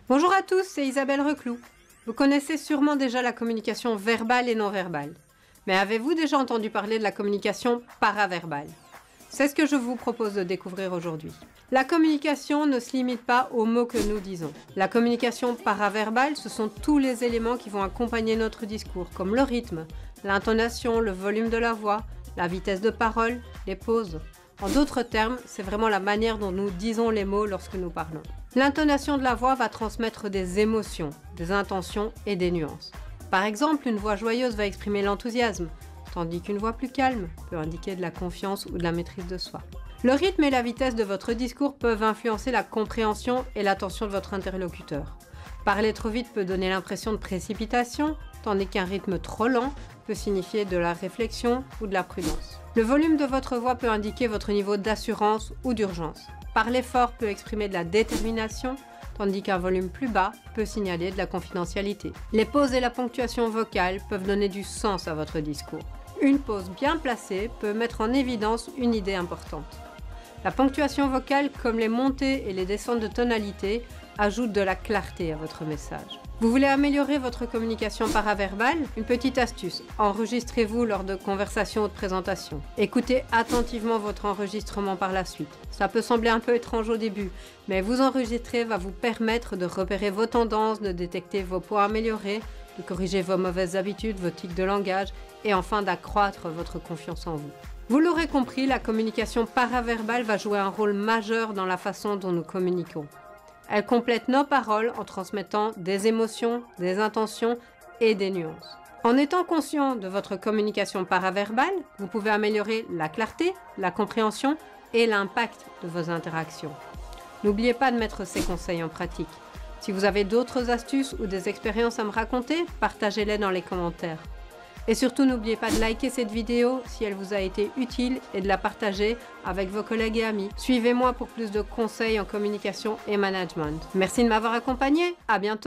Bonjour à tous, c'est Isabelle Reclou. Vous connaissez sûrement déjà la communication verbale et non verbale. Mais avez-vous déjà entendu parler de la communication paraverbale? C'est ce que je vous propose de découvrir aujourd'hui. La communication ne se limite pas aux mots que nous disons. La communication paraverbale, ce sont tous les éléments qui vont accompagner notre discours, comme le rythme, l'intonation, le volume de la voix, la vitesse de parole, les pauses. En d'autres termes, c'est vraiment la manière dont nous disons les mots lorsque nous parlons. L'intonation de la voix va transmettre des émotions, des intentions et des nuances. Par exemple, une voix joyeuse va exprimer l'enthousiasme, tandis qu'une voix plus calme peut indiquer de la confiance ou de la maîtrise de soi. Le rythme et la vitesse de votre discours peuvent influencer la compréhension et l'attention de votre interlocuteur. Parler trop vite peut donner l'impression de précipitation, tandis qu'un rythme trop lent peut signifier de la réflexion ou de la prudence. Le volume de votre voix peut indiquer votre niveau d'assurance ou d'urgence. Parler fort peut exprimer de la détermination, tandis qu'un volume plus bas peut signaler de la confidentialité. Les pauses et la ponctuation vocale peuvent donner du sens à votre discours. Une pause bien placée peut mettre en évidence une idée importante. La ponctuation vocale, comme les montées et les descentes de tonalité, ajoute de la clarté à votre message. Vous voulez améliorer votre communication paraverbale? Une petite astuce, enregistrez-vous lors de conversations ou de présentations. Écoutez attentivement votre enregistrement par la suite. Ça peut sembler un peu étrange au début, mais vous enregistrer va vous permettre de repérer vos tendances, de détecter vos points améliorés, de corriger vos mauvaises habitudes, vos tics de langage et enfin d'accroître votre confiance en vous. Vous l'aurez compris, la communication paraverbale va jouer un rôle majeur dans la façon dont nous communiquons. Elle complète nos paroles en transmettant des émotions, des intentions et des nuances. En étant conscient de votre communication paraverbale, vous pouvez améliorer la clarté, la compréhension et l'impact de vos interactions. N'oubliez pas de mettre ces conseils en pratique. Si vous avez d'autres astuces ou des expériences à me raconter, partagez-les dans les commentaires. Et surtout, n'oubliez pas de liker cette vidéo si elle vous a été utile et de la partager avec vos collègues et amis. Suivez-moi pour plus de conseils en communication et management. Merci de m'avoir accompagné. À bientôt.